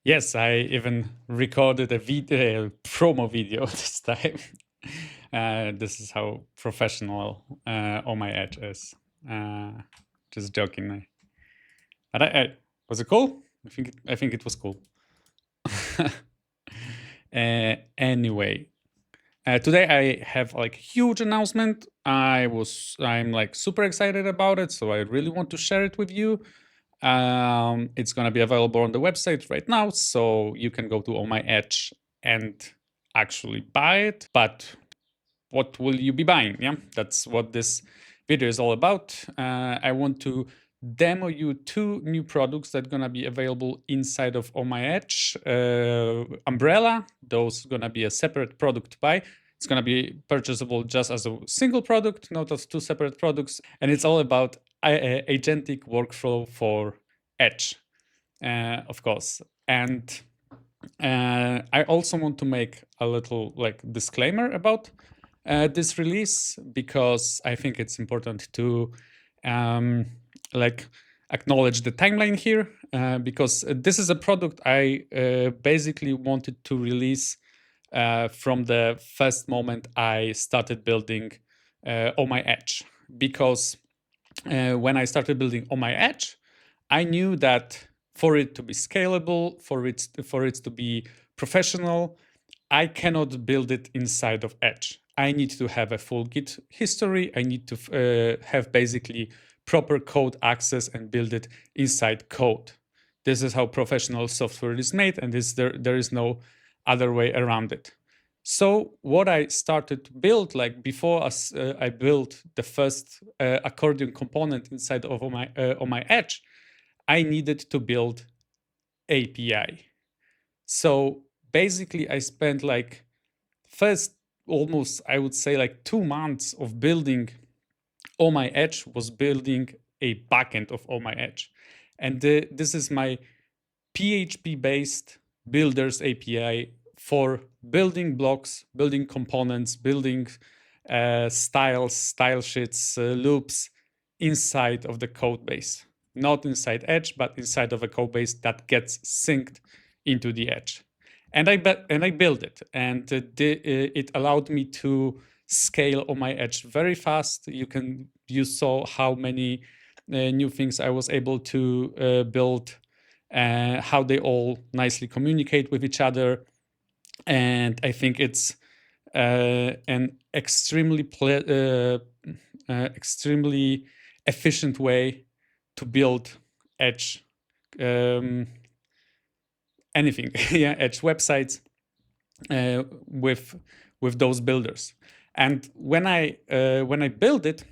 Yes, I even recorded a promo video this time. This is how professional Oh My IDEtch is. Just joking. But was it cool? I think it was cool. Anyway, today I have like huge announcement. I'm like super excited about it, so I really want to share it with you. It's gonna be available on the website right now, so you can go to Oh My IDEtch and actually buy it. But what will you be buying? Yeah, that's what this video is all about. I want to demo you two new products that are gonna be available inside of Oh My IDEtch. Umbrella, those gonna be a separate product to buy. It's gonna be purchasable just as a single product, not as two separate products. And it's all about agentic workflow for Etch, of course. And I also want to make a little like disclaimer about this release, because I think it's important to like acknowledge the timeline here, because this is a product I basically wanted to release from the first moment I started building Oh My IDEtch. Because when I started building Oh My IDEtch, I knew that for it to be scalable, for it to be professional, I cannot build it inside of Etch. I need to have a full Git history. I need to have basically proper code access and build it inside code. This is how professional software is made, and there is no other way around it. So what I started to build, like before I built the first accordion component inside of my IDEtch, I needed to build API. So basically, I spent like first almost, I would say, like 2 months of building Oh My IDEtch was building a backend of Oh My IDEtch. And this is my PHP based builders API for building blocks, building components, building styles, style sheets, loops inside of the code base. Not inside Etch, but inside of a code base that gets synced into the Etch. And I built it, and it allowed me to scale on my IDEtch very fast. You saw how many new things I was able to build, how they all nicely communicate with each other, and I think it's an extremely efficient way to build Etch anything, yeah, Etch websites with those builders. And when I build it,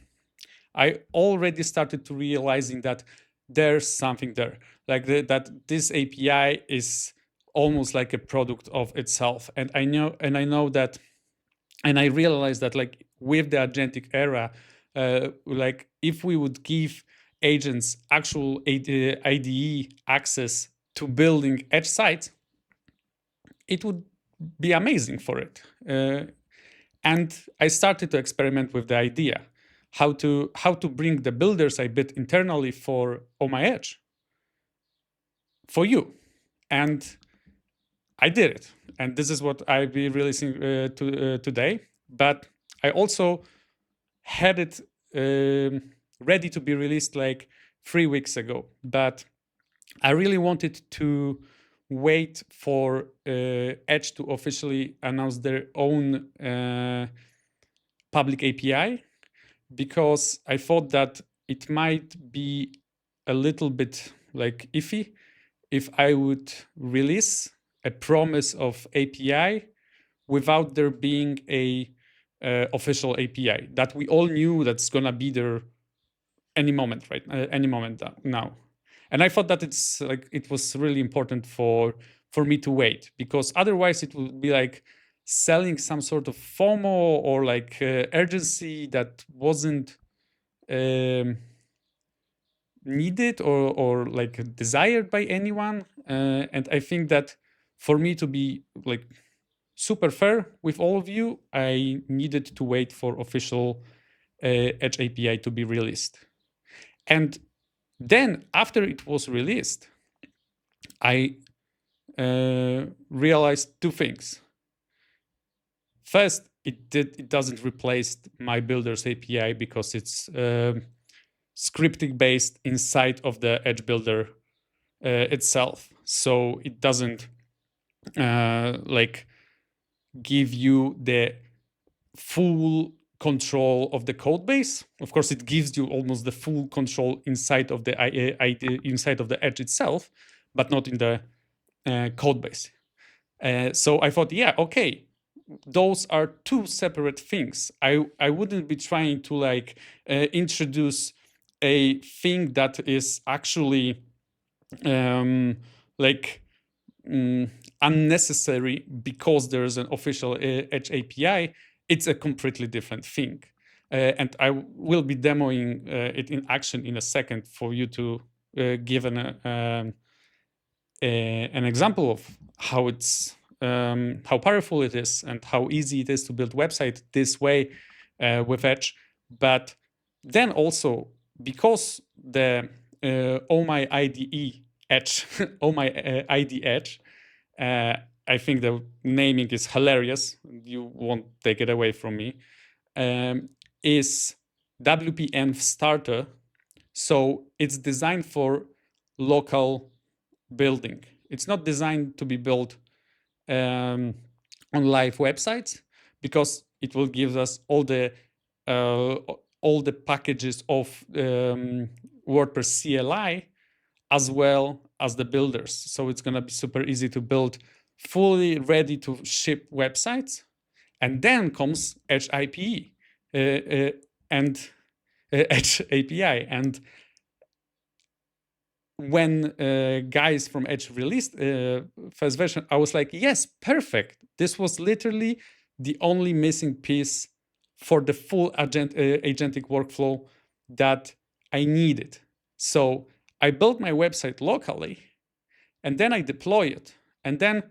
I already started to realizing that there's something there, like that this API is almost like a product of itself. And I know that, and I realized that like with the agentic era, like if we would give agents actual IDE access to building Etch sites, it would be amazing for it. And I started to experiment with the idea how to bring the builders I built internally for Oh My IDEtch for you. And I did it. And this is what I'll be releasing today. But I also had it ready to be released like 3 weeks ago. But I really wanted to wait for Etch to officially announce their own public API, because I thought that it might be a little bit like iffy if I would release a promise of API without there being a official API that we all knew that's gonna be there any moment, right? Any moment now. And I thought that it was really important for me to wait, because otherwise it would be like selling some sort of FOMO or like urgency that wasn't needed or like desired by anyone. And I think that for me to be like super fair with all of you, I needed to wait for official Etch API to be released. And then after it was released, I realized two things. First, it doesn't replace my Builder's API because it's scripting based inside of the Etch Builder itself. So it doesn't like give you the full control of the code base. Of course, it gives you almost the full control inside of the inside of the Etch itself, but not in the code base. So I thought, yeah, okay, those are two separate things. I wouldn't be trying to like introduce a thing that is actually like unnecessary because there's an official Etch API. It's a completely different thing. And I will be demoing it in action in a second for you to give an example of how it's how powerful it is and how easy it is to build website this way with Etch. But then also because the Oh My IDEtch, Oh My IDEtch, I think the naming is hilarious. You won't take it away from me. Is WP Starter. So it's designed for local building. It's not designed to be built on live websites because it will give us all the packages of WordPress CLI as well as the builders. So it's going to be super easy to build fully ready to ship websites. And then comes Etch API and Etch API. And when guys from Etch released first version, I was like, yes, perfect. This was literally the only missing piece for the full agentic workflow that I needed. So I built my website locally, and then I deploy it. And then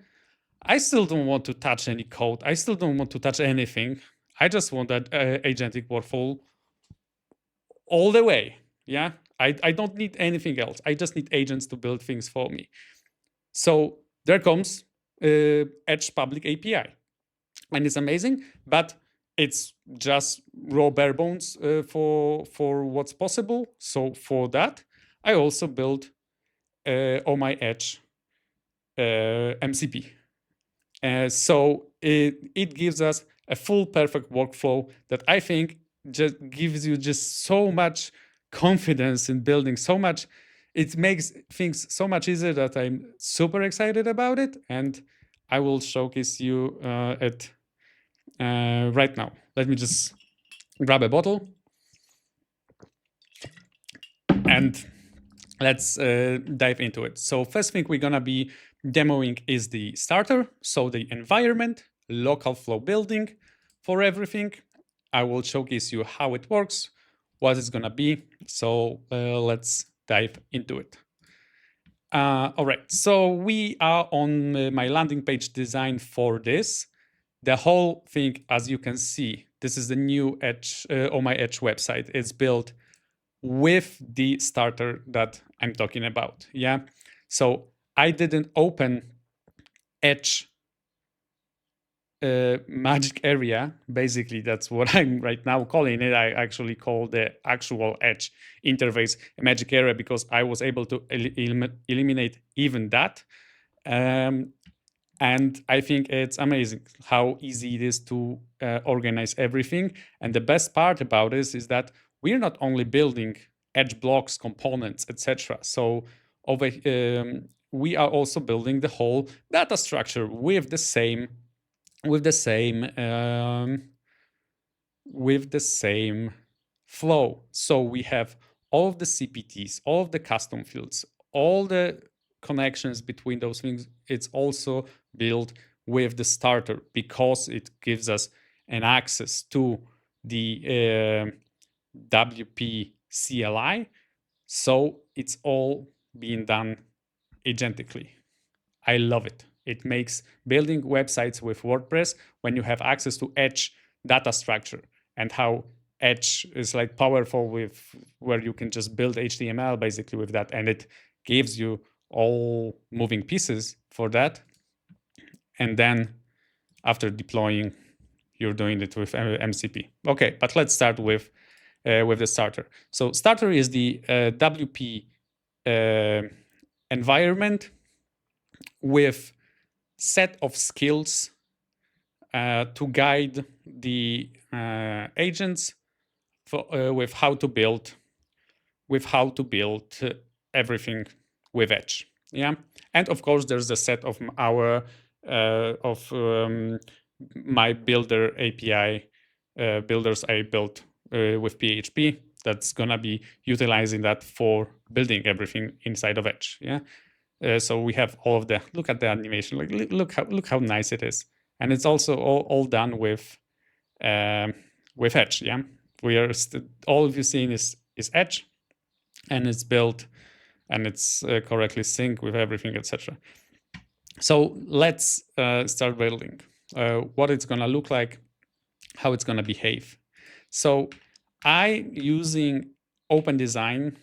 I still don't want to touch any code. I still don't want to touch anything. I just want that agentic workflow all the way. Yeah, I don't need anything else. I just need agents to build things for me. So there comes Etch public API. And it's amazing, but it's just raw bare bones for what's possible. So for that, I also built Oh My IDEtch MCP. So it gives us a full perfect workflow that I think just gives you just so much confidence in building, so much. It makes things so much easier that I'm super excited about it, and I will showcase you it right now. Let me just grab a bottle and let's dive into it. So first thing we're gonna be demoing is the starter. So the environment, local flow building for everything. I will showcase you how it works, what it's gonna be. So let's dive into it. All right, so we are on my landing page design for this. The whole thing, as you can see, this is the new Etch, Oh My IDEtch website. It's built with the starter that I'm talking about. Yeah. So I didn't open Etch magic area. Basically, that's what I'm right now calling it. I actually call the actual Etch interface a magic area because I was able to eliminate even that. And I think it's amazing how easy it is to organize everything. And the best part about this is that we're not only building Etch blocks, components, etc. So we are also building the whole data structure with the same flow. So we have all of the CPTs, all of the custom fields, all the connections between those things. It's also built with the starter because it gives us an access to the WP CLI. So it's all being done agentically. I love it. It makes building websites with WordPress when you have access to Etch data structure and how Etch is like powerful with where you can just build HTML basically with that, and it gives you all moving pieces for that. and then after deploying, you're doing it with MCP. Okay, but let's start with the starter. So starter is the WP environment with set of skills to guide the agents with how to build everything with Etch. Yeah, and of course there's a set of our my builder API builders I built with PHP. That's gonna be utilizing that for building everything inside of Etch. Yeah. So we have all of the, look at the animation, like look how nice it is, and it's also all done with Etch. Yeah, we are all of you seeing is Etch, and it's built, and it's correctly synced with everything, etc. So let's start building. What it's gonna look like, how it's gonna behave. So I using OpenDesign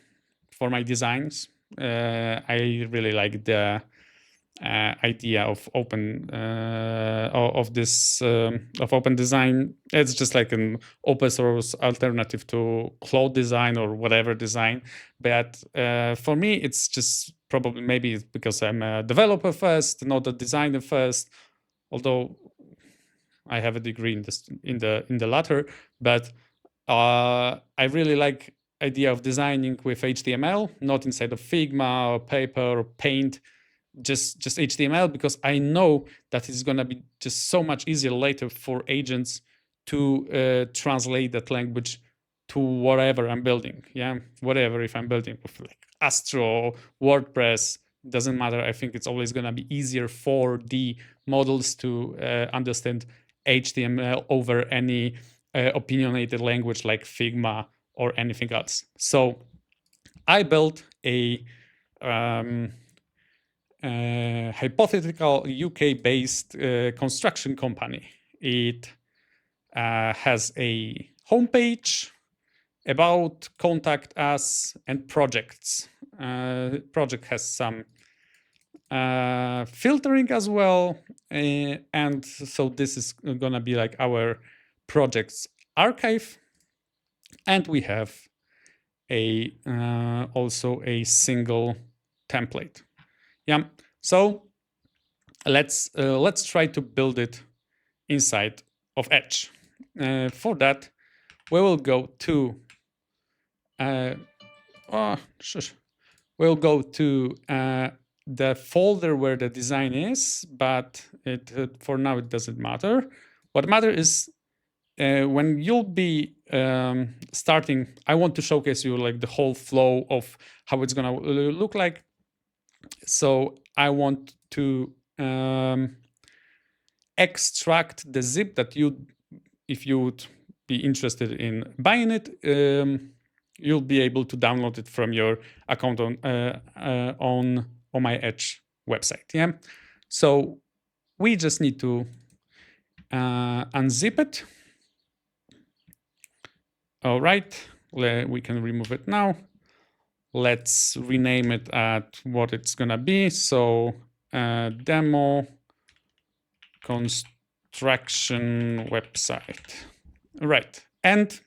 for my designs. I really like the idea of OpenDesign. It's just like an open source alternative to Claude design or whatever design. But for me, it's just probably maybe it's because I'm a developer first, not a designer first. Although I have a degree in this in the latter, but I really like idea of designing with HTML, not inside of Figma or Paper or Paint, just HTML, because I know that it's gonna be just so much easier later for agents to translate that language to whatever I'm building. Yeah, whatever, if I'm building with like Astro, WordPress, doesn't matter. I think it's always gonna be easier for the models to understand HTML over any opinionated language like Figma or anything else. So I built a hypothetical UK-based construction company. It has a homepage, about, contact us, and projects. Project has some filtering as well, and so this is gonna be like our projects archive, and we have a also a single template. Yeah, so let's try to build it inside of Etch. For that, we will go to we'll go to the folder where the design is, but for now it doesn't matter. What matters is when you'll be starting, I want to showcase you like the whole flow of how it's gonna look like. So I want to extract the zip that if you would be interested in buying it, you'll be able to download it from your account on Oh My IDEtch website. Yeah. So we just need to unzip it. All right, we can remove it now. Let's rename it at what it's gonna be. So demo construction website. Right, and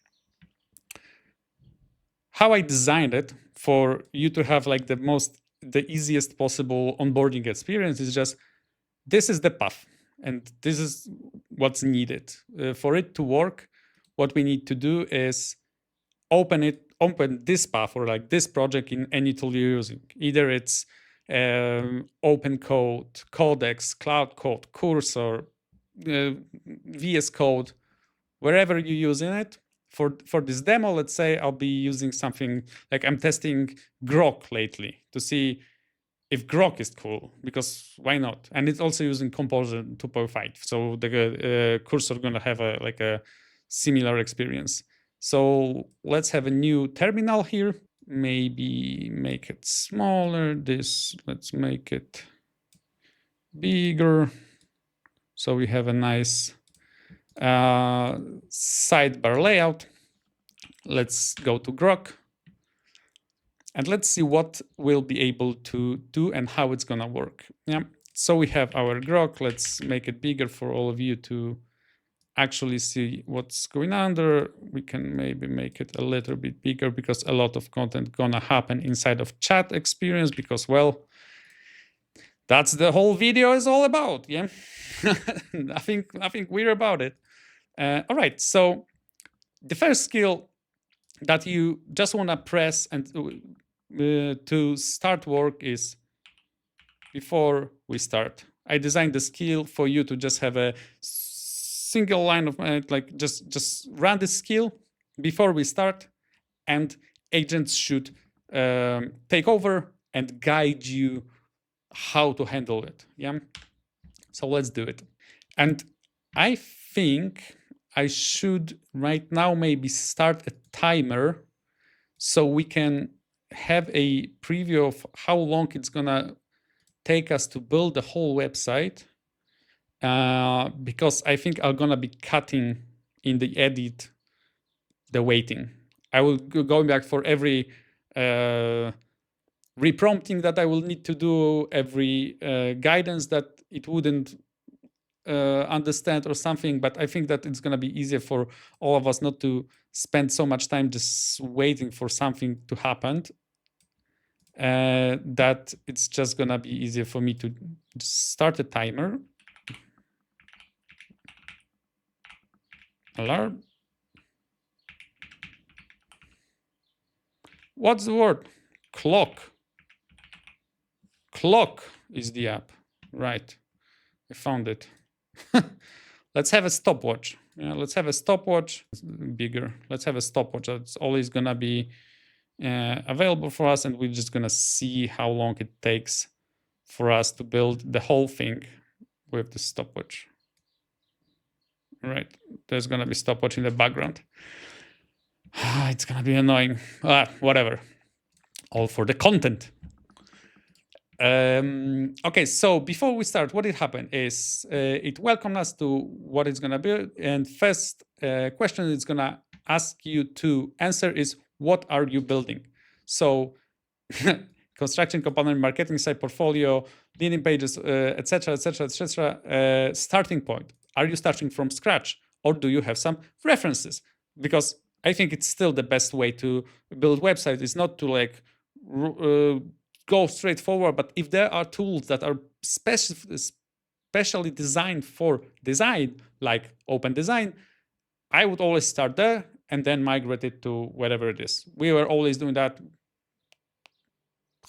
how I designed it for you to have like the easiest possible onboarding experience is just, this is the path and this is what's needed. For it to work, what we need to do is open this path or like this project in any tool you're using. Either it's OpenCode, Codex, Claude Code, Cursor, VS Code, wherever you're using it. For this demo, let's say I'll be using something like, I'm testing Grok lately to see if Grok is cool, because why not? And it's also using Composer 2.5, so the Cursor gonna have a similar experience. So let's have a new terminal here. Maybe make it smaller. Let's make it bigger. So we have a nice sidebar layout. Let's go to Grok. And let's see what we'll be able to do and how it's gonna work. Yeah. so we have our grok. Let's make it bigger for all of you to actually see what's going on there. We can maybe make it a little bit bigger because a lot of content gonna happen inside of chat experience because, well, that's the whole video is all about, yeah? nothing weird about it. All right, so the first skill that you just wanna press and to start work is before we start. I designed the skill for you to just have a single line of like just run this skill before we start, and agents should take over and guide you how to handle it. Yeah. So let's do it. And I think I should right now maybe start a timer so we can have a preview of how long it's gonna take us to build the whole website, because I think I'm gonna be cutting in the edit the waiting. I will go back for every reprompting that I will need to do, every guidance that it wouldn't understand or something, but I think that it's gonna be easier for all of us not to spend so much time just waiting for something to happen, that it's just gonna be easier for me to start a timer. Alarm. What's the word? Clock. Clock is the app. Right. I found it. Let's have a stopwatch. Yeah, let's have a stopwatch. Bigger. Let's have a stopwatch. That's always gonna be available for us, and we're just gonna see how long it takes for us to build the whole thing with the stopwatch. Right. There's gonna be stopwatch in the background. It's gonna be annoying. Whatever. All for the content. Okay, so before we start, what did happen is it welcomed us to what it's gonna be, and first question it's gonna ask you to answer is, what are you building? So construction component, marketing site, portfolio, landing pages, etc., etc., etc. Starting point. Are you starting from scratch, or do you have some references? Because I think it's still the best way to build websites. Is not to like go straight forward, but if there are tools that are specially designed for design, like Open Design, I would always start there and then migrate it to whatever it is. We were always doing that.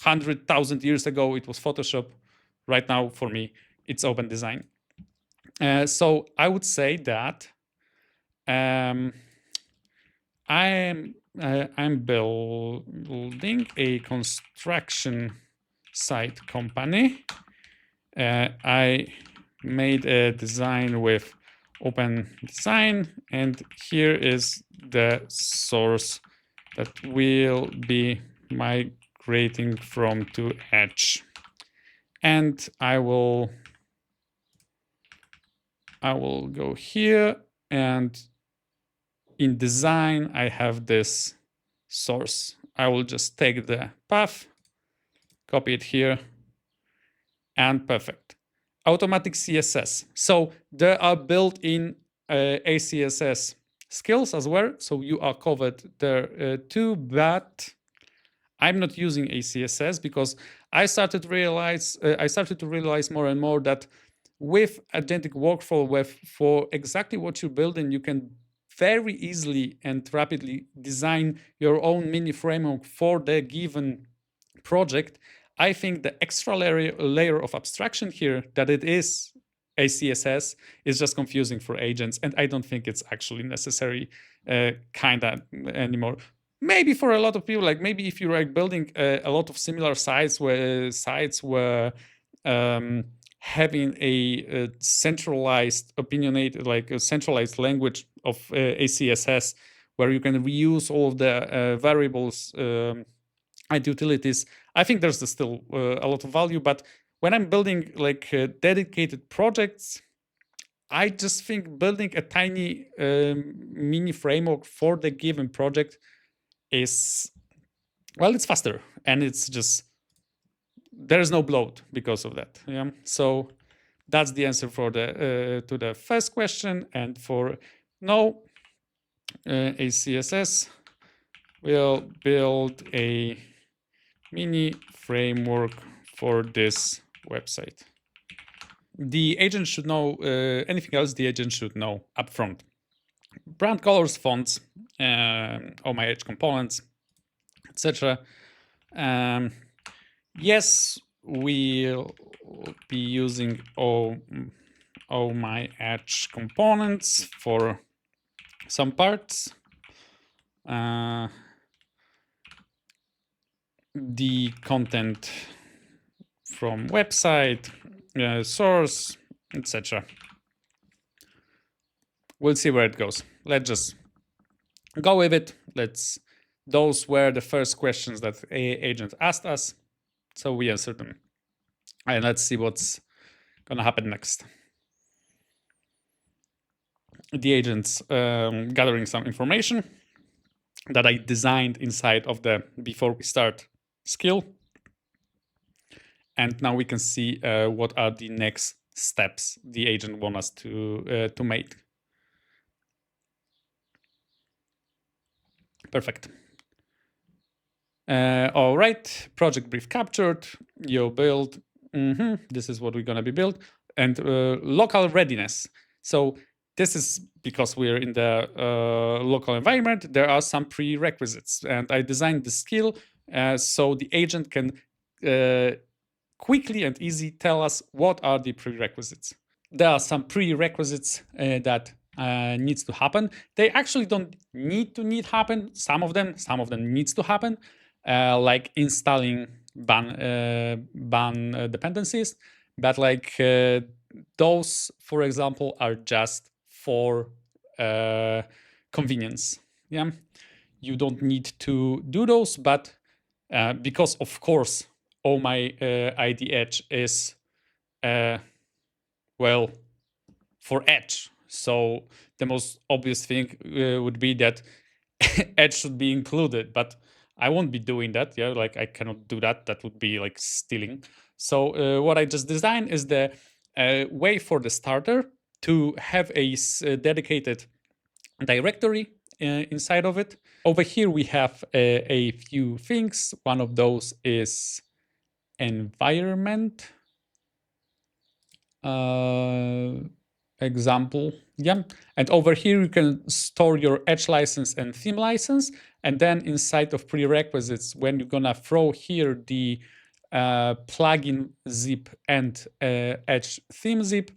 100,000 years ago, it was Photoshop. Right now, for me, it's Open Design. So I would say that I'm building a construction site company. I made a design with Open Design, and here is the source that will be migrating from to Etch. And I will go here, and in design, I have this source. I will just take the path, copy it here, and perfect. Automatic CSS. So there are built-in ACSS skills as well. So you are covered there too, but I'm not using ACSS because I started to realize more and more that with agentic workflow, for exactly what you're building, you can very easily and rapidly design your own mini framework for the given project. I think the extra layer of abstraction here that it is a CSS is just confusing for agents, and I don't think it's actually necessary kinda anymore. Maybe for a lot of people, like maybe if you're like building a lot of similar sites where having a centralized opinionated, like a centralized language of ACSS, where you can reuse all of the variables and utilities, I think there's still a lot of value. But when I'm building like dedicated projects, I just think building a tiny mini framework for the given project is, well, it's faster, and it's just there is no bloat because of that. Yeah. So that's the answer for the to the first question. And for no, a CSS will build a mini framework for this website. The agent should know anything else. The agent should know upfront. Brand colors, fonts, Oh My IDEtch components, etc. Yes, we'll be using Oh My IDEtch components for some parts. The content from website, source, etc. We'll see where it goes. Let's just go with it. Those were the first questions that agent asked us, so we answered them. And let's see what's gonna happen next. The agent's gathering some information that I designed inside of the before we start skill. And now we can see what are the next steps the agent wants us to make. Perfect. All right, project brief captured. You build. This is what we're gonna be built, and local readiness. So this is because we're in the local environment. There are some prerequisites, and I designed the skill so the agent can quickly and easy tell us what are the prerequisites. There are some prerequisites that needs to happen. They actually don't need to happen. Some of them needs to happen, like installing ban dependencies. But like those, for example, are just for convenience. Yeah, you don't need to do those, but because of course, Oh My IDEtch is well for Etch. So the most obvious thing would be that Etch should be included, but I won't be doing that. Yeah, like I cannot do that. That would be like stealing. So what I just designed is the way for the starter to have a dedicated directory inside of it. Over here we have a few things. One of those is environment example. Yeah. And over here you can store your Etch license and theme license. And then inside of prerequisites, when you're gonna throw here the plugin zip and Etch theme zip,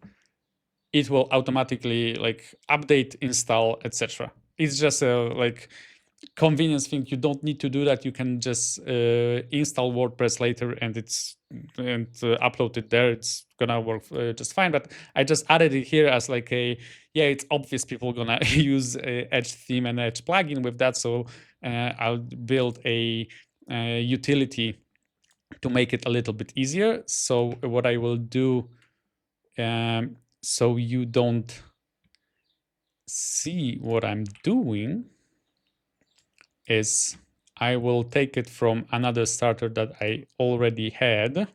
it will automatically like update, install, etc. It's just a like convenience thing. You don't need to do that. You can just install WordPress later and upload it there. It's gonna work just fine. But I just added it here as like it's obvious people gonna use Etch theme and Etch plugin with that. So I'll build a utility to make it a little bit easier. So what I will do, so you don't see what I'm doing, is I will take it from another starter that I already had,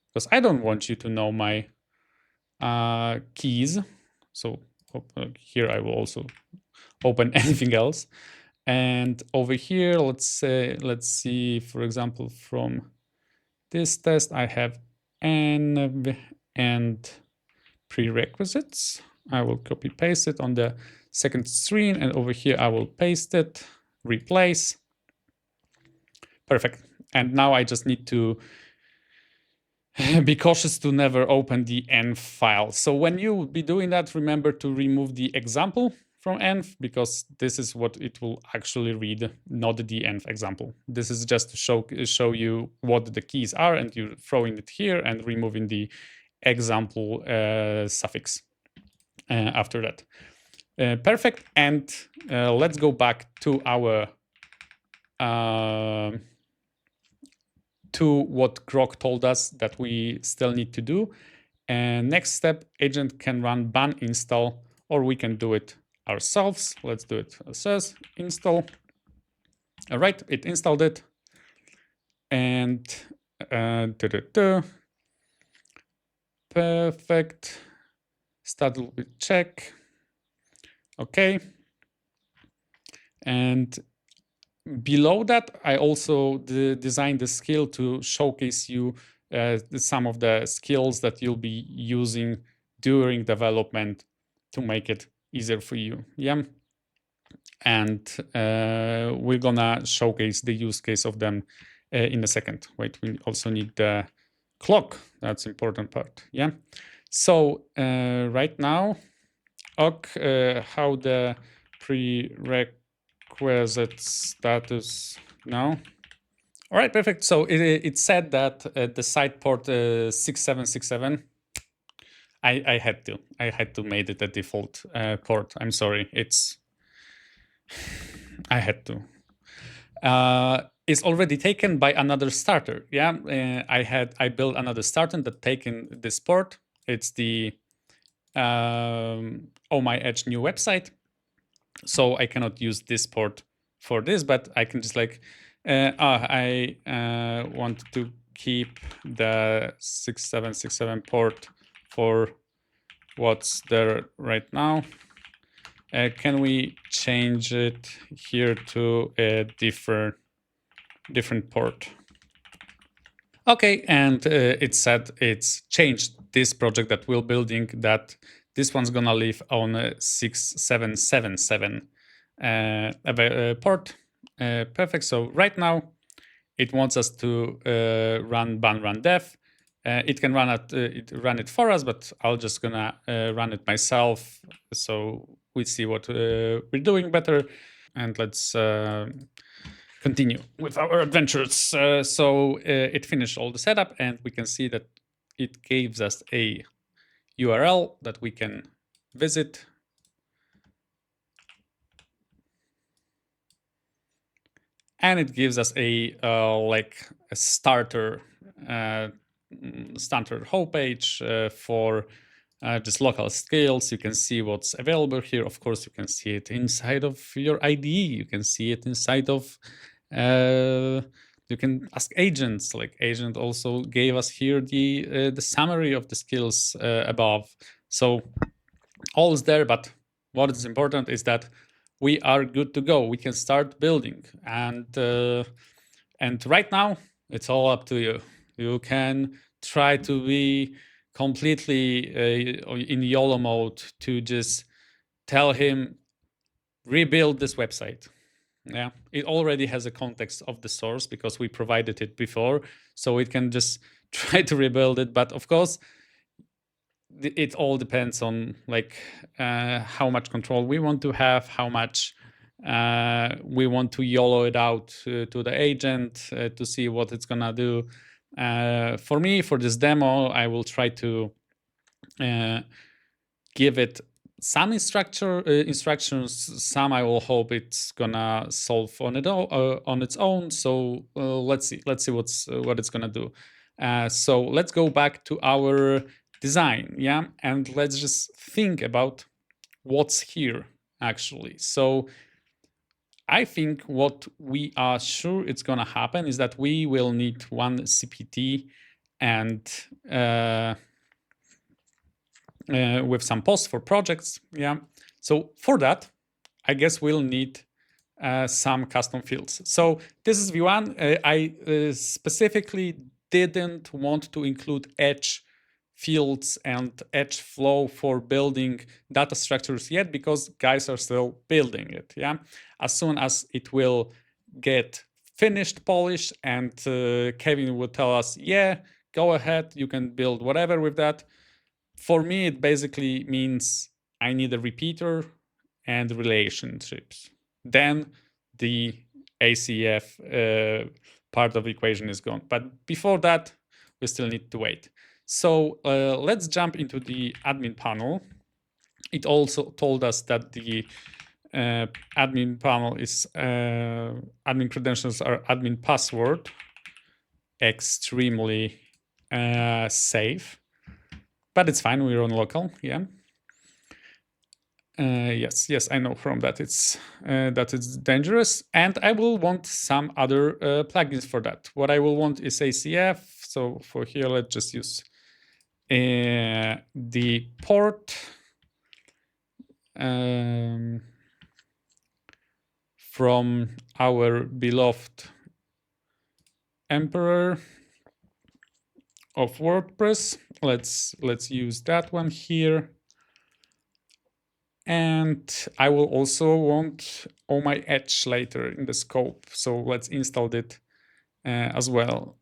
because I don't want you to know my keys. So here I will also open anything else. And over here, let's see, for example, from this test, I have env and prerequisites. I will copy paste it on the second screen, and over here I will paste it, replace. Perfect. And now I just need to be cautious to never open the env file. So when you will be doing that, remember to remove the example from env, because this is what it will actually read, not the env example. This is just to show you what the keys are, and you're throwing it here and removing the example suffix after that. Perfect. And let's go back to our to what Grok told us that we still need to do. And next step, agent can run ban install, or we can do it ourselves. Let's do it as install. All right, it installed it. And Perfect. Start with check. Okay. And below that, I also designed the skill to showcase you some of the skills that you'll be using during development to make it easier for you. Yeah. And we're gonna showcase the use case of them in a second. Wait, we also need the clock. That's important part. Yeah. So right now, how the prerequisite status now. All right, perfect. So it said that the site port 6767. I had to make it a default port. I'm sorry. I had to. It's already taken by another starter. Yeah, I built another starter that taken this port. It's the Oh My IDEtch new website. So I cannot use this port for this, but I can just like, I want to keep the 6767 port for what's there right now. Can we change it here to a different port? Okay, and it said it's changed this project that we're building, that this one's gonna live on a 6777 port. Perfect. So right now it wants us to run run dev. It can run it for us, but I'll just gonna run it myself, so we see what we're doing better. And let's continue with our adventures. So it finished all the setup, and we can see that it gives us a URL that we can visit. And it gives us a starter homepage for just local skills. You can see what's available here. Of course, you can see it inside of your IDE. You can see it inside of, you can ask agents. Like agent also gave us here the summary of the skills above. So all is there, but what is important is that we are good to go. We can start building, and right now it's all up to you. You can try to be completely in YOLO mode to just tell him, rebuild this website. Yeah, it already has a context of the source because we provided it before, so it can just try to rebuild it. But of course, it all depends on like how much control we want to have, how much we want to YOLO it out to the agent to see what it's gonna do. For me, for this demo, I will try to give it some instructions. Some I will hope it's gonna solve on its own. So let's see what it's gonna do. So let's go back to our design, yeah, and let's just think about what's here actually. So I think what we are sure it's gonna happen is that we will need one CPT and with some posts for projects, yeah. So for that, I guess we'll need some custom fields. So this is V1. I specifically didn't want to include Etch fields and Etch flow for building data structures yet, because guys are still building it. Yeah, as soon as it will get finished, polished, and Kevin will tell us, yeah, go ahead, you can build whatever with that. For me, it basically means I need a repeater and relationships. Then the ACF part of the equation is gone. But before that, we still need to wait. So let's jump into the admin panel. It also told us that the admin panel is admin credentials are admin password, extremely safe, but it's fine. We're on local, yeah. Yes, I know from that it's dangerous, and I will want some other plugins for that. What I will want is ACF, So for here, let's just use the port from our beloved emperor of WordPress. Let's use that one here. And I will also want Oh My IDEtch later in the scope. So let's install it as well.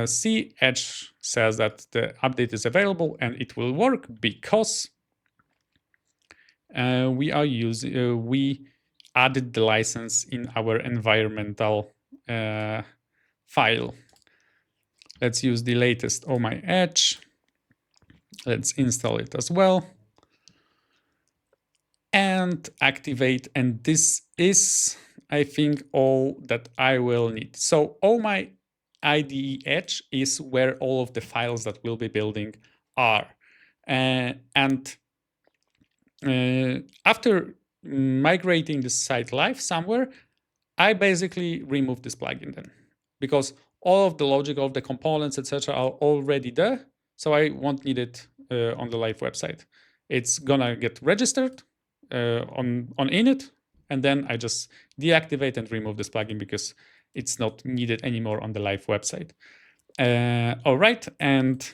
See, Etch says that the update is available and it will work because we added the license in our environmental file. Let's use the latest Oh My IDEtch. Let's install it as well and activate. And this is, I think, all that I will need. So Oh My IDEtch is where all of the files that we'll be building are. And after migrating the site live somewhere, I basically remove this plugin then, because all of the logic of the components, etc., are already there. So I won't need it on the live website. It's gonna get registered on init, and then I just deactivate and remove this plugin because it's not needed anymore on the live website. All right, and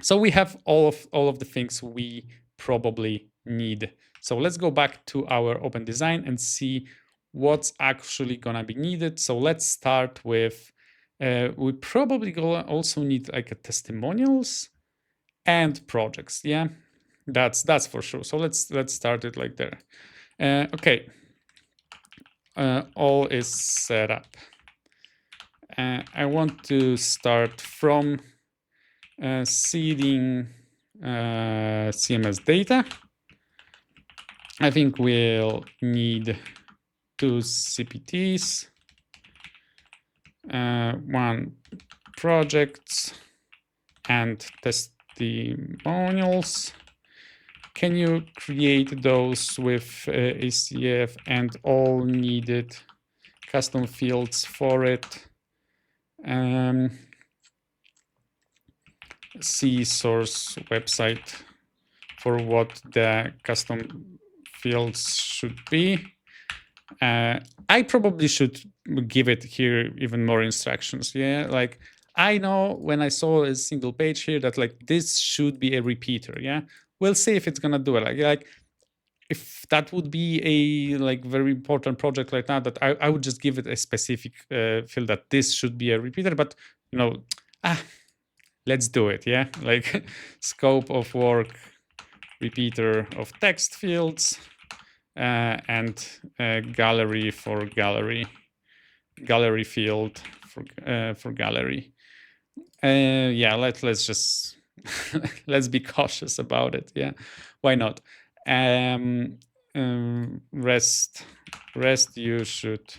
so we have all of the things we probably need. So let's go back to our open design and see what's actually gonna be needed. So let's start with, we probably also need like a testimonials and projects. Yeah, that's for sure. So let's start it like there. Okay, all is set up. I want to start from seeding CMS data. I think we'll need 2 CPTs, 1 projects, and testimonials. Can you create those with ACF and all needed custom fields for it? See source website for what the custom fields should be. I probably should give it here even more instructions. Yeah, like I know when I saw a single page here that like this should be a repeater. Yeah, we'll see if it's gonna do it. Like if that would be a like very important project like that, that I would just give it a specific field that this should be a repeater. But you know, let's do it. Yeah, like scope of work, repeater of text fields, and gallery for gallery field for gallery. Yeah, let's just let's be cautious about it. Yeah, why not? Rest you should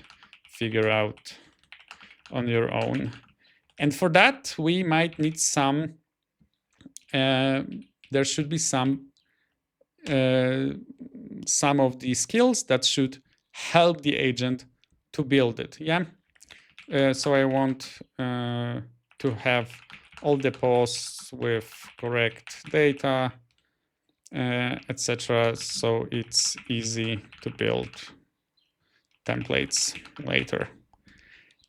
figure out on your own. And for that, we might need some, there should be some of the skills that should help the agent to build it. Yeah. So I want to have all the posts with correct data, etc. So it's easy to build templates later.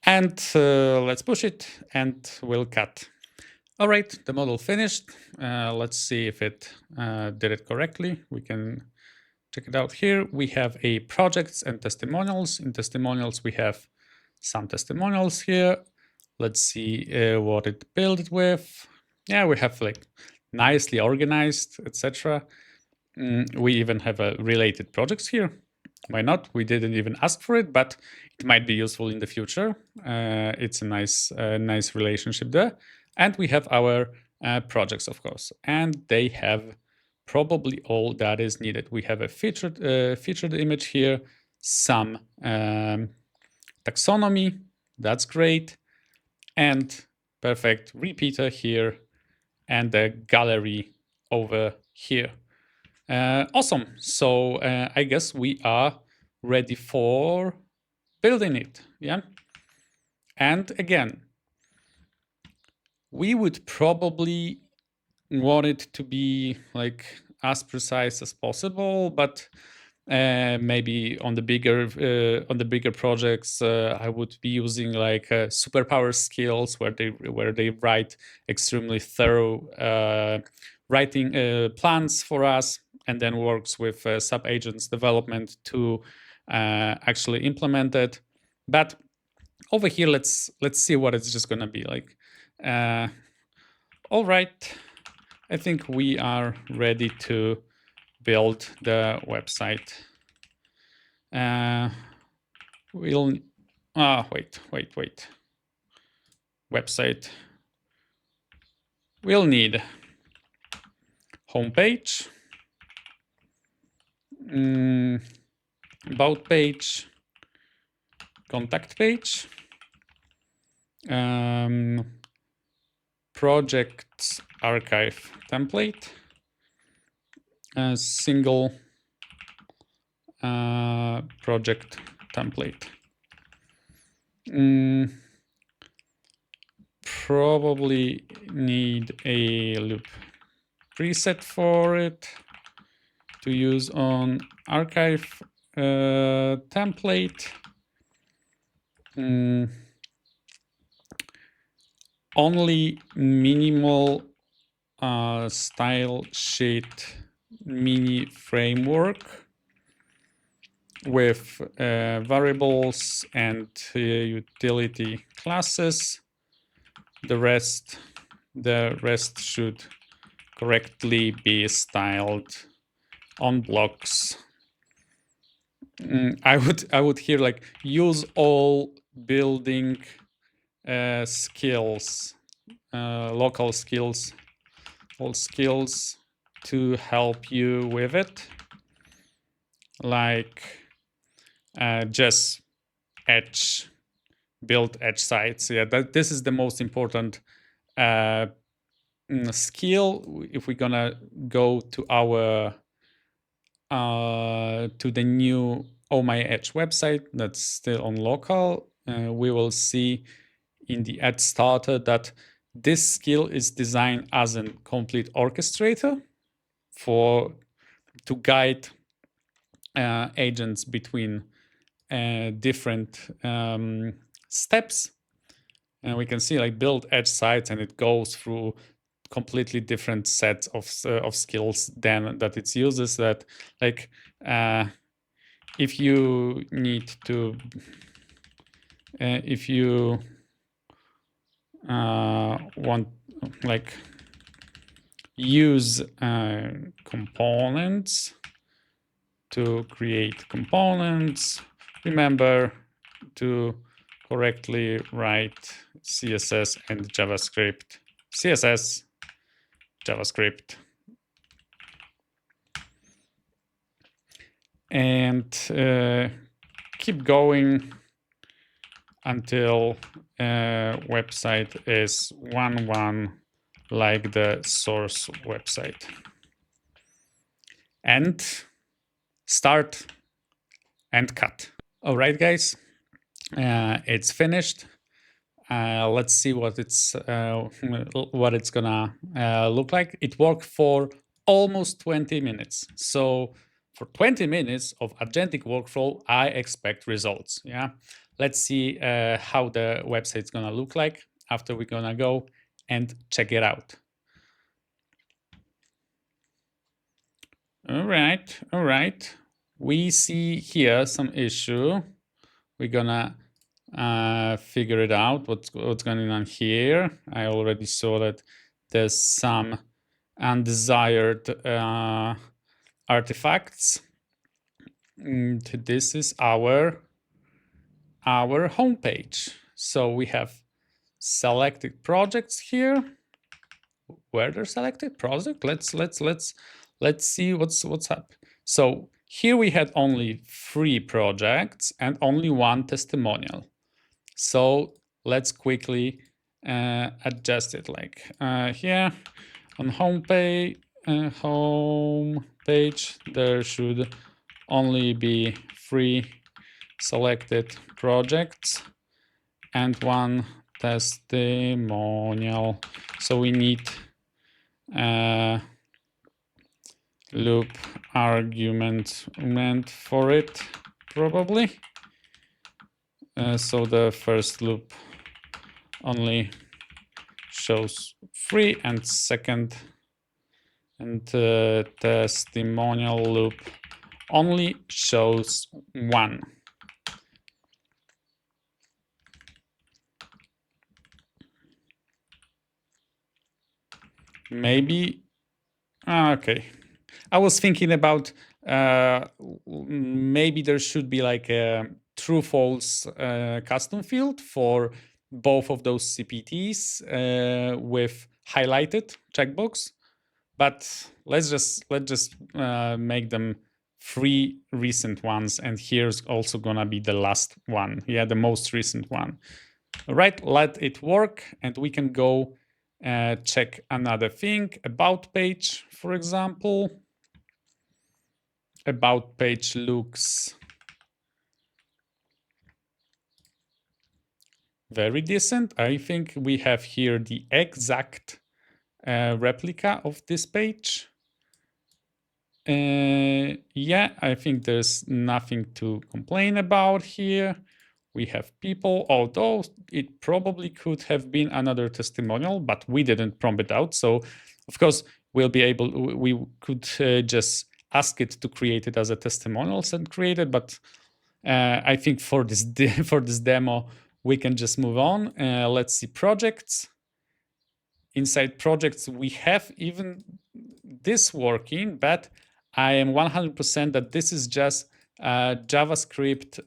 And let's push it and we'll cut. All right, the model finished. Let's see if it did it correctly. We can check it out here. We have a projects and testimonials. In testimonials, we have some testimonials here. Let's see what it built it with. Yeah, we have like nicely organized, etc. We even have a related projects here. Why not? We didn't even ask for it, but it might be useful in the future. It's a nice relationship there. And we have our projects, of course, and they have probably all that is needed. We have a featured image here, some taxonomy, that's great, and perfect repeater here, and the gallery over here. Awesome. So I guess we are ready for building it. Yeah. And again, We would probably want it to be like as precise as possible, but maybe on the bigger projects, I would be using like superpower skills where they write extremely thorough writing plans for us, and then works with sub-agents development to actually implement it. But over here, let's see what it's just gonna be like. All right, I think we are ready to build the website. We'll wait. Website. We'll need homepage, about page, contact page, projects archive template, a single project template. Probably need a loop preset for it to use on archive template. Only minimal style sheet mini framework with variables and utility classes. The rest should correctly be styled on blocks. I would here like use all building skills, local skills, all skills to help you with it, like just Etch, build Etch sites. Yeah, this is the most important skill if we're gonna go to our to the new Oh My IDEtch website that's still on local. We will see in the IDEtch Starter that this skill is designed as a complete orchestrator to guide agents between different steps. And we can see like build Etch sites, and it goes through completely different sets of skills than that it uses. That like if you need to if you want like use components to create components, remember to correctly write CSS and JavaScript. CSS, JavaScript. And keep going until website is 1.1 like the source website. And start and cut. All right, guys, it's finished. Let's see what it's gonna look like. It worked for almost 20 minutes. So for 20 minutes of agentic workflow, I expect results. Yeah, let's see how the website's gonna look like after we're gonna go and check it out. All right. We see here some issue. We're gonna figure it out. What's going on here? I already saw that there's some undesired artifacts. And this is our homepage. So we have selected projects here. Where they're selected project? Let's see what's up. So here we had only 3 projects and only 1 testimonial. So let's quickly adjust it. Like here on homepage, there should only be 3 selected projects and 1 testimonial. So we need loop argument meant for it, probably. So the first loop only shows 3 and second and testimonial loop only shows 1. Maybe, okay. I was thinking about maybe there should be like a true false custom field for both of those CPTs with highlighted checkbox, but let's just make them 3 recent ones, and here's also gonna be the last one. Yeah, the most recent one. All right, let it work, and we can go check another thing. About page, for example. About page looks very decent. I think we have here the exact replica of this page. Yeah, I think there's nothing to complain about here. We have people, although it probably could have been another testimonial, but we didn't prompt it out. So of course we'll be able, we could just ask it to create it as a testimonial and create it, but I think for this for this demo we can just move on. Let's see projects. Inside projects we have even this working, but I am 100% that this is just JavaScript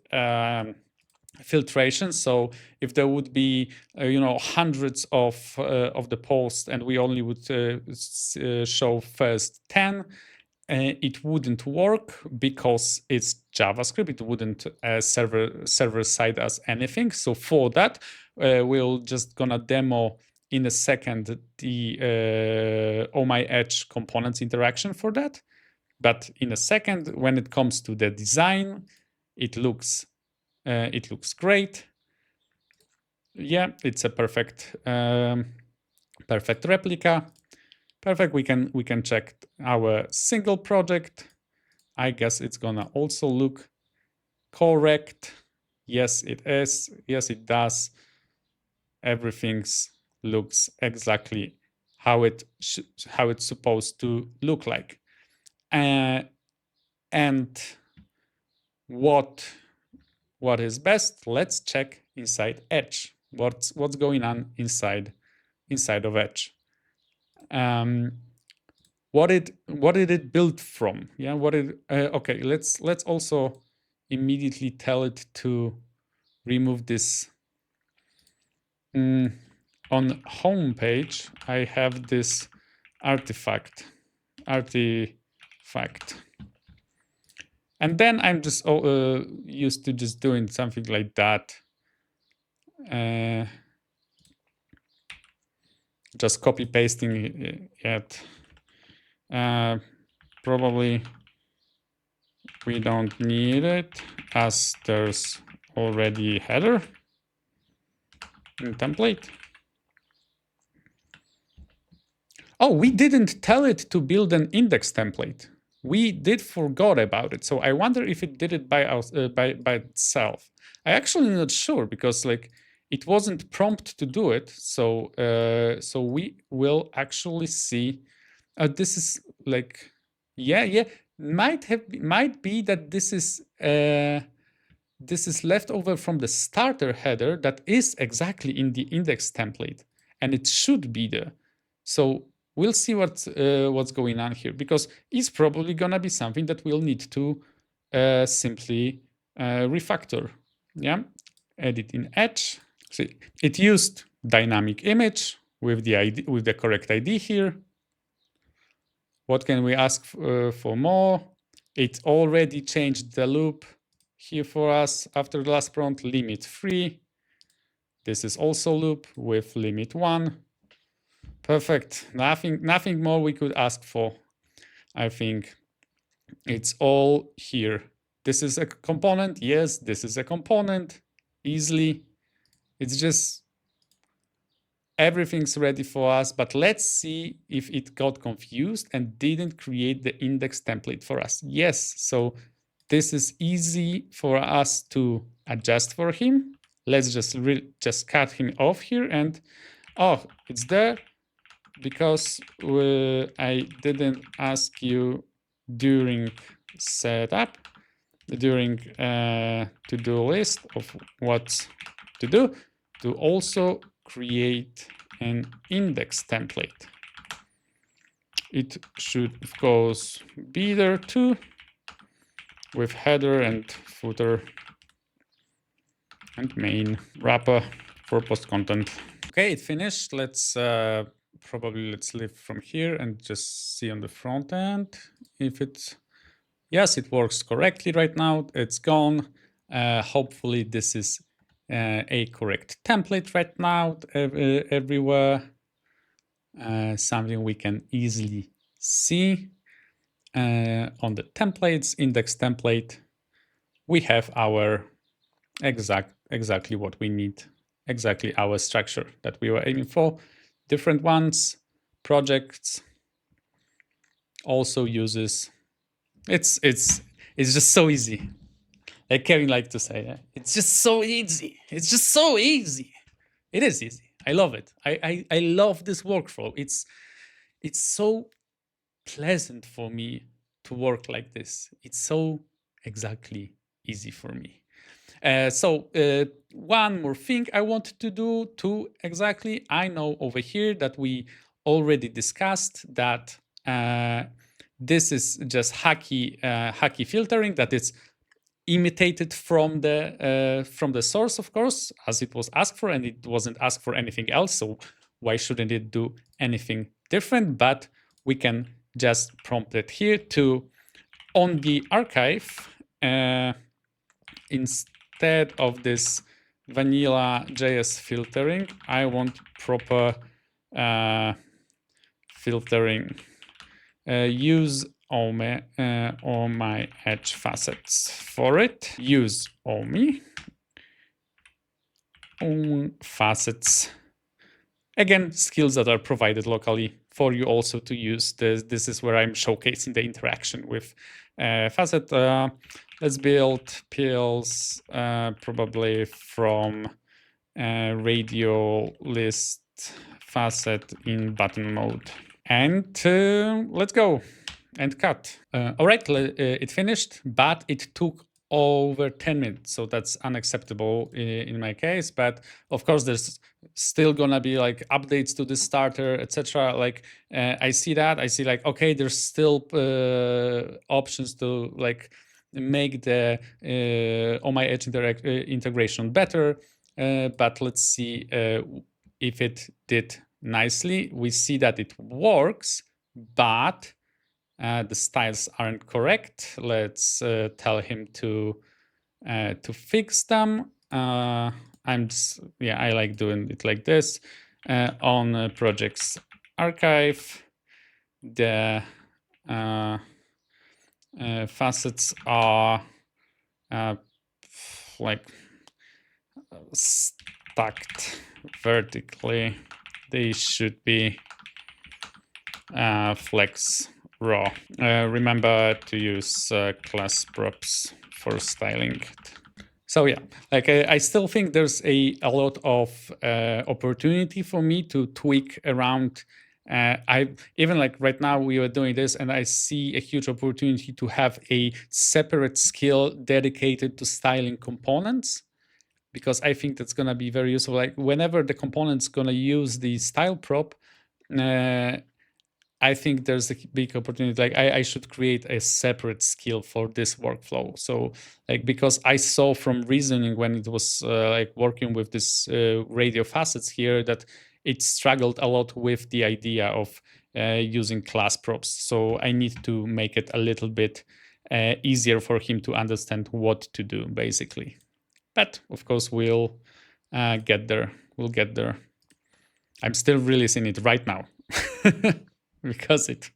filtration. So if there would be hundreds of the posts and we only would show first 10, it wouldn't work because it's JavaScript. It wouldn't server side as anything. So for that, we'll just gonna demo in a second the Oh My IDEtch components interaction for that. But in a second, when it comes to the design, it looks great. Yeah, it's a perfect perfect replica. Perfect. We can check our single project. I guess it's gonna also look correct. Yes, it is. Yes, it does. Everything looks exactly how it's supposed to look like. And what is best? Let's check inside Etch. What's going on inside of Etch? What did it build from? Yeah, okay, let's also immediately tell it to remove this. On home page, I have this artifact, and then I'm just used to just doing something like that. Just copy pasting it. Probably we don't need it as there's already a header in template. Oh, we didn't tell it to build an index template. We did forgot about it. So I wonder if it did it by itself. I actually not sure because like it wasn't prompt to do it. So so we will actually see. This is like, yeah, might be that this is leftover from the starter header that is exactly in the index template, and it should be there. So we'll see what's going on here, because it's probably gonna be something that we'll need to simply refactor. Yeah, edit in Etch. So it used dynamic image with the ID, with the correct ID here. What can we ask for more? It already changed the loop here for us after the last prompt, limit 3. This is also loop with limit 1. Perfect. Nothing more we could ask for. I think it's all here. This is a component. Yes, this is a component. Easily. It's just everything's ready for us, but let's see if it got confused and didn't create the index template for us. Yes, so this is easy for us to adjust for him. Let's just cut him off here, and oh, it's there because I didn't ask you during setup, during to-do list of what to do, to also create an index template. It should, of course, be there too, with header and footer and main wrapper for post content. Okay, it finished. Let's leave from here and just see on the front end if it's, yes, it works correctly right now. It's gone. Hopefully this is a correct template right now everywhere. Something we can easily see on the templates, index template. We have our exactly what we need, exactly our structure that we were aiming for. Different ones, projects, also uses. It's just so easy. Like Kevin liked to say, it's just so easy. It's just so easy. It is easy. I love it. I love this workflow. It's so pleasant for me to work like this. It's so exactly easy for me. One more thing I want to do too exactly. I know over here that we already discussed that this is just hacky filtering, that it's imitated from the source, of course, as it was asked for, and it wasn't asked for anything else. So why shouldn't it do anything different? But we can just prompt it here to, on the archive, instead of this vanilla JS filtering, I want proper filtering. Use Oh My IDEtch facets for it. Use OMI facets. Again, skills that are provided locally for you also to use. This is where I'm showcasing the interaction with facet. Let's build pills probably from radio list facet in button mode. And let's go and cut. All right, it finished, but it took over 10 minutes. So that's unacceptable in my case. But of course, there's still gonna be like updates to the starter, etc. Like I see that, I see like, okay, there's still options to like make the Oh My IDEtch integration better. But let's see if it did nicely. We see that it works, but the styles aren't correct. Let's tell him to fix them. I like doing it like this. On projects archive, the facets are like stacked vertically. They should be flex raw. Remember to use class props for styling. So yeah, like I still think there's a lot of opportunity for me to tweak around. I even like right now we were doing this, and I see a huge opportunity to have a separate skill dedicated to styling components, because I think that's gonna be very useful. Like whenever the component's gonna use the style prop, I think there's a big opportunity. Like I should create a separate skill for this workflow. So like, because I saw from reasoning when it was like working with this radio facets here, that it struggled a lot with the idea of using class props. So I need to make it a little bit easier for him to understand what to do, basically. But of course, we'll get there. We'll get there. I'm still releasing it right now because it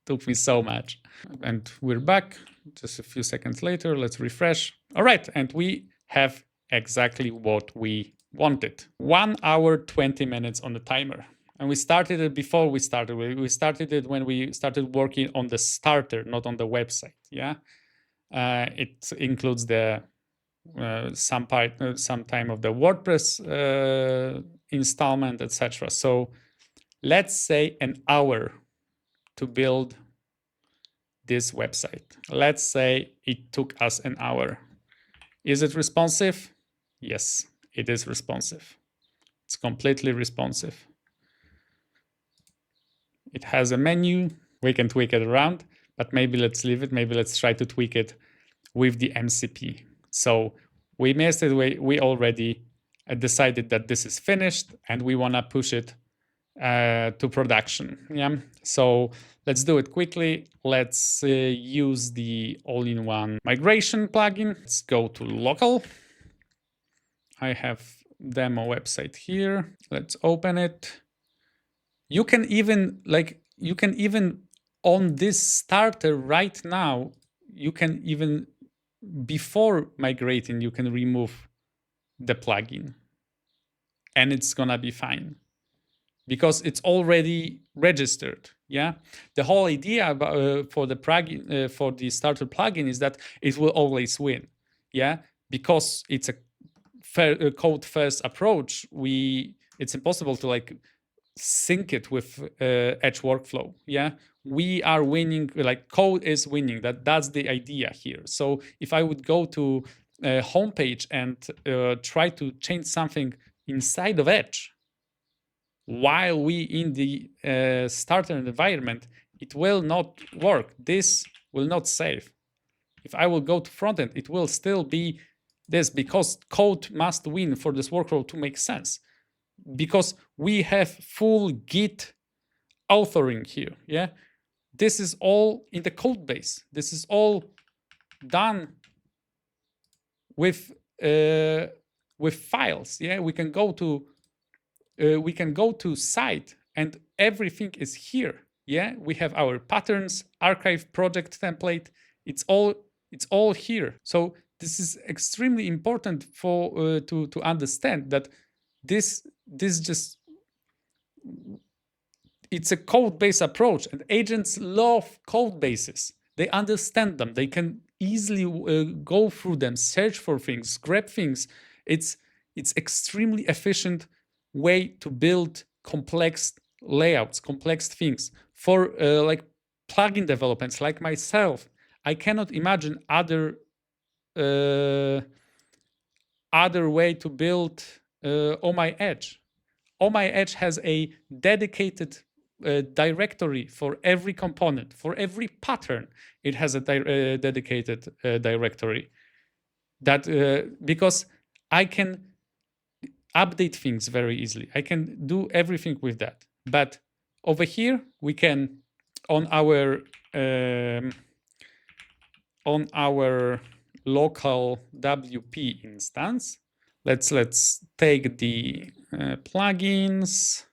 took me so much. And we're back just a few seconds later. Let's refresh. All right, and we have exactly what we wanted 1 hour 20 minutes on the timer. And we started it before we started. We started it when we started working on the starter, not on the website. Yeah, it includes the some time of the WordPress installment, etc. So let's say an hour to build this website. Let's say it took us an hour. Is it responsive? Yes, it is responsive. It's completely responsive. It has a menu. We can tweak it around, but maybe let's leave it. Maybe let's try to tweak it with the MCP. So we we already decided that this is finished and we want to push it to production. Yeah. So let's do it quickly. Let's use the all-in-one migration plugin. Let's go to local. I have demo website here. Let's open it. You can even on this starter right now, you can even before migrating, you can remove the plugin and it's gonna be fine because it's already registered. Yeah, the whole idea about, for the plugin for the starter plugin is that it will always win. Yeah, because it's a code first approach. It's impossible to like sync it with Etch workflow. Yeah, we are winning, like code is winning. That's the idea here. So if I would go to a homepage and try to change something inside of Etch while we in the starter environment, it will not work. This will not save. If I will go to frontend, it will still be this because code must win for this workflow to make sense. Because we have full Git authoring here. Yeah, this is all in the code base. This is all done with files. Yeah, we can go to site and everything is here. Yeah, we have our patterns, archive, project template. It's all here. So this is extremely important for to understand that this just it's a code-based approach, and agents love code bases. They understand them. They can easily go through them, search for things, grab things. It's extremely efficient way to build complex layouts, complex things. For like plugin developments like myself, I cannot imagine other way to build Oh My IDEtch. Oh My IDEtch has a dedicated directory for every component, for every pattern. It has a dedicated directory that because I can update things very easily. I can do everything with that. But over here, we can on our local WP instance. Let's take the plugins,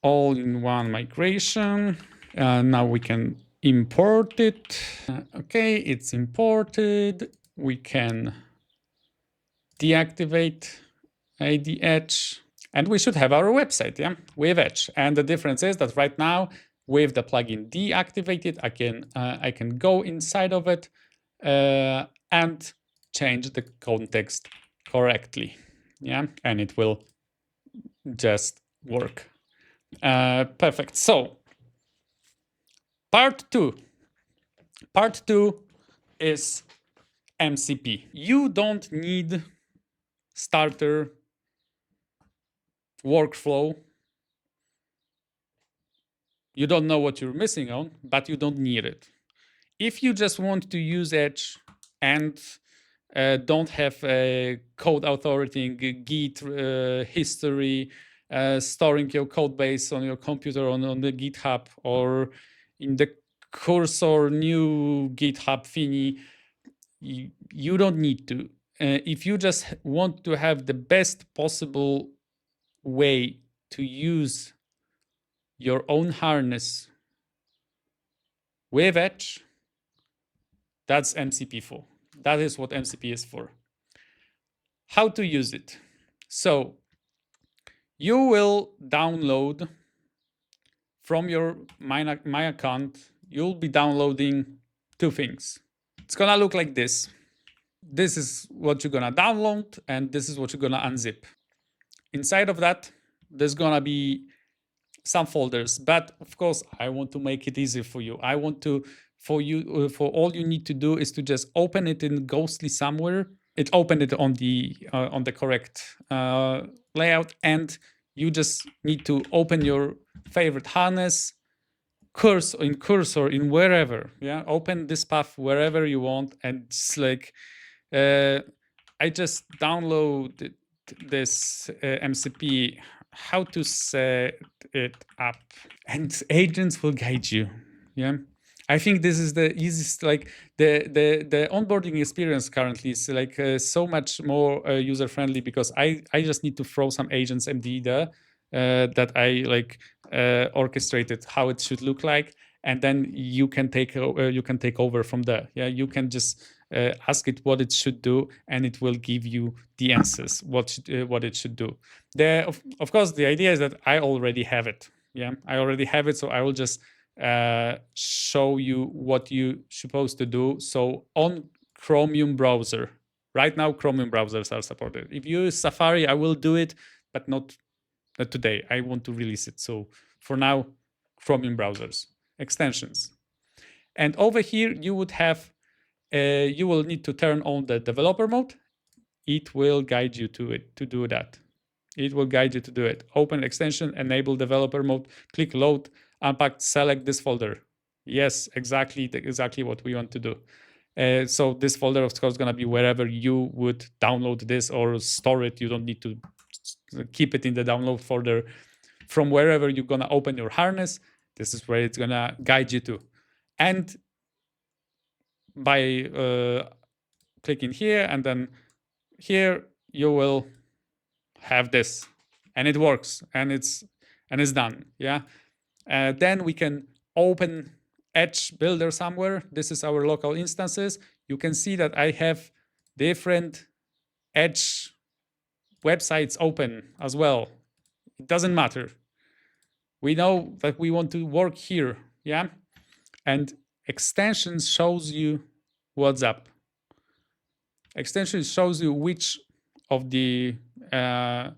all-in-one migration. Now we can import it. Okay, it's imported. We can deactivate IDEtch, and we should have our website, yeah, with Etch. And the difference is that right now, with the plugin deactivated, I can go inside of it and change the context correctly, yeah, and it will just work. Perfect. So part two is MCP. You don't need starter workflow. You don't know what you're missing on, but you don't need it. If you just want to use Etch and don't have a code authority, Git history, storing your code base on your computer on the GitHub or in the cursor new GitHub thingy, you don't need to. If you just want to have the best possible way to use your own harness with Etch, that's MCP for. That is what MCP is for. How to use it? So you will download from your My account, you'll be downloading two things. It's gonna look like this. This is what you're gonna download, and this is what you're gonna unzip. Inside of that, there's gonna be some folders, but of course, I want to make it easy for you. I want to, for all you need to do is to just open it in Ghostly somewhere. It opened it on the correct layout, and you just need to open your favorite harness, cursor in wherever. Yeah, open this path wherever you want, and it's like I just downloaded this MCP. How to set it up, and agents will guide you. Yeah, I think this is the easiest. Like the onboarding experience currently is like so much more user friendly, because I just need to throw some agents MD there that I like orchestrated how it should look like, and then you can take over from there. Yeah, you can just ask it what it should do, and it will give you the answers what it should do. Of course, the idea is that I already have it. Yeah, I already have it, so I will just show you what you're supposed to do. So on Chromium browser, right now Chromium browsers are supported. If you use Safari, I will do it, but not today. I want to release it. So for now, Chromium browsers, extensions. And over here, you would have, you will need to turn on the developer mode. It will guide you to it, to do that. It will guide you to do it. Open extension, enable developer mode, click load, unpack, select this folder. Yes, exactly what we want to do. So this folder, of course, is going to be wherever you would download this or store it. You don't need to keep it in the download folder. From wherever you're going to open your harness, this is where it's going to guide you to. And by clicking here and then here, you will have this, and it works, and it's done. Yeah. Then we can open Etch Builder somewhere. This is our local instances. You can see that I have different Etch websites open as well. It doesn't matter. We know that we want to work here. Yeah. And extensions shows you what's up. Extension shows you which of the Edge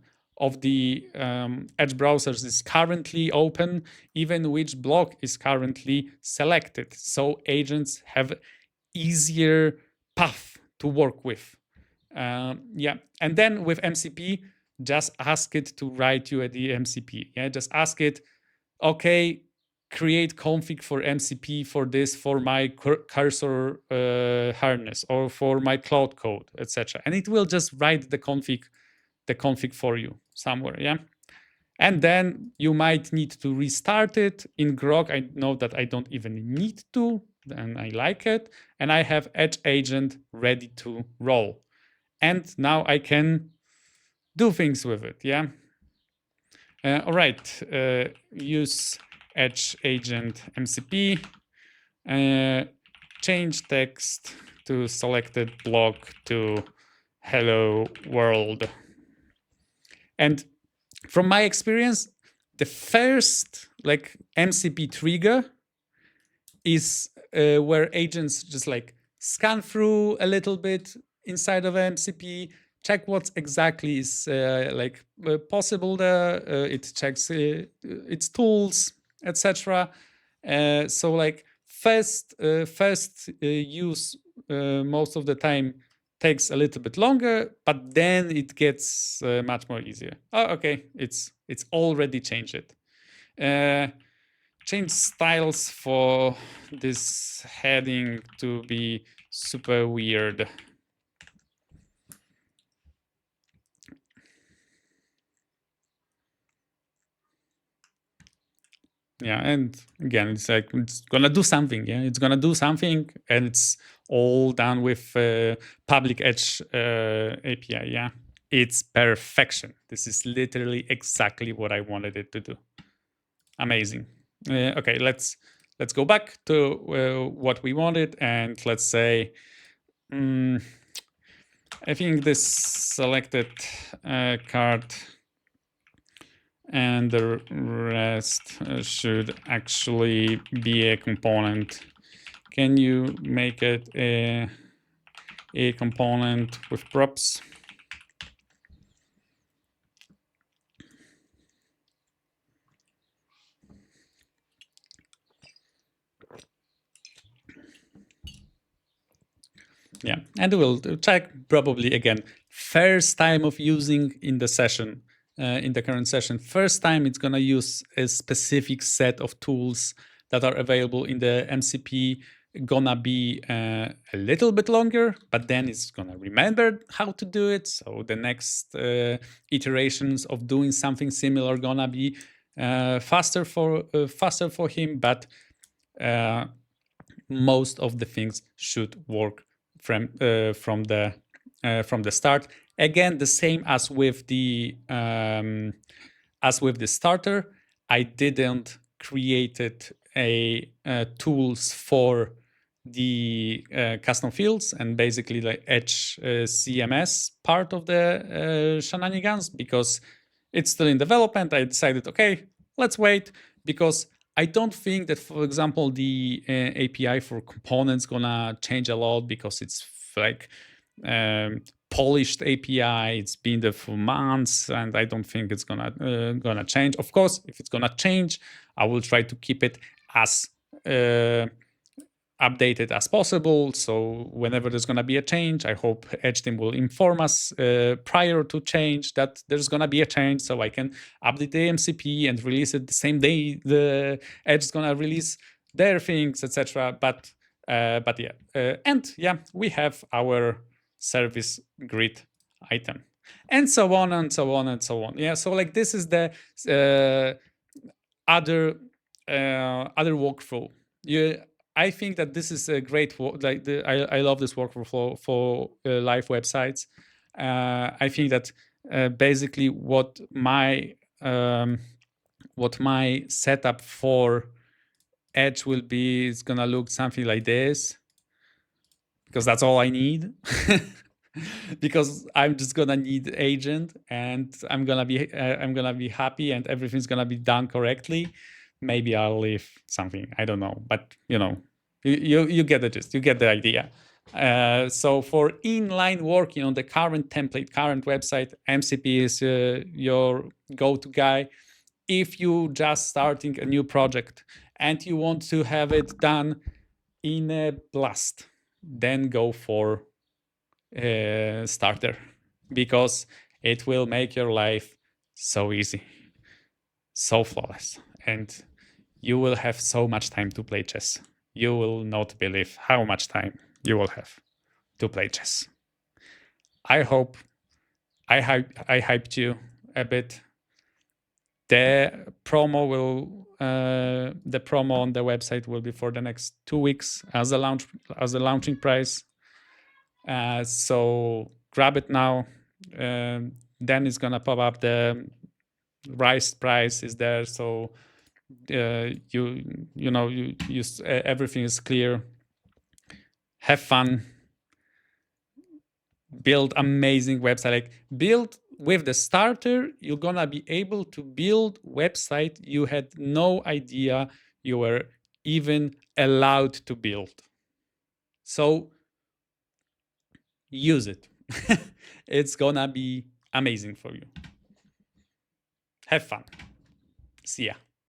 browsers is currently open, even which block is currently selected. So agents have easier path to work with. Yeah, and then with MCP, just ask it to write you the MCP. Yeah, just ask it, okay, create config for MCP for this, for my cursor harness, or for my Claude Code, etc. And it will just write the config for you somewhere. Yeah. And then you might need to restart it. In Grok, I know that I don't even need to, and I like it. And I have Etch Agent ready to roll. And now I can do things with it. Yeah. All right. Use Etch Agent MCP. Change text to selected block to hello world. And from my experience, the first like MCP trigger is where agents just like scan through a little bit inside of MCP, check what exactly is possible there. It checks its tools, etc. So like first use most of the time takes a little bit longer, but then it gets much more easier. Oh, okay, it's already changed it. Change styles for this heading to be super weird. Yeah, and again, it's like it's gonna do something. Yeah, it's gonna do something, and it's all done with public Etch API. Yeah, it's perfection. This is literally exactly what I wanted it to do. Amazing. Okay, let's go back to what we wanted, and let's say I think this selected card and the rest should actually be a component. Can you make it a component with props? Yeah, and we'll check probably again. First time of using in the session, in the current session, first time it's gonna use a specific set of tools that are available in the MCP, gonna be a little bit longer, but then it's gonna remember how to do it. So the next iterations of doing something similar gonna be faster for him, but most of the things should work from the start. Again, the same as with the starter. I didn't created a tools for the custom fields and basically the Etch CMS part of the shenanigans because it's still in development. I decided, okay, let's wait because I don't think that, for example, the API for components gonna change a lot because it's like polished API. It's been there for months, and I don't think it's gonna change. Of course, if it's gonna change, I will try to keep it as updated as possible. So whenever there's going to be a change, I hope Edge team will inform us prior to change that there's going to be a change, so I can update the MCP and release it the same day the Edge is going to release their things, etc. But yeah, and yeah, we have our service grid item, and so on and so on and so on. Yeah, so like this is the other workflow. I think that this is a great like I love this workflow for live websites. I think that basically what my setup for Edge will be is gonna look something like this because that's all I need. Because I'm just gonna need agent and I'm gonna be happy and everything's gonna be done correctly. Maybe I'll leave something, I don't know, but you know, you get the gist, you get the idea. So for inline working on the current template, current website, MCP is your go-to guy. If you just starting a new project and you want to have it done in a blast, then go for starter because it will make your life so easy, so flawless, and you will have so much time to play chess. You will not believe how much time you will have to play chess. I hope I hyped you a bit. The promo on the website will be for the next 2 weeks as a launching price. So grab it now. Then it's gonna pop up the rise price is there. So everything is clear. Have fun. Build amazing website. Like build with the starter, you're gonna be able to build website you had no idea you were even allowed to build. So use it. It's gonna be amazing for you. Have fun. See ya.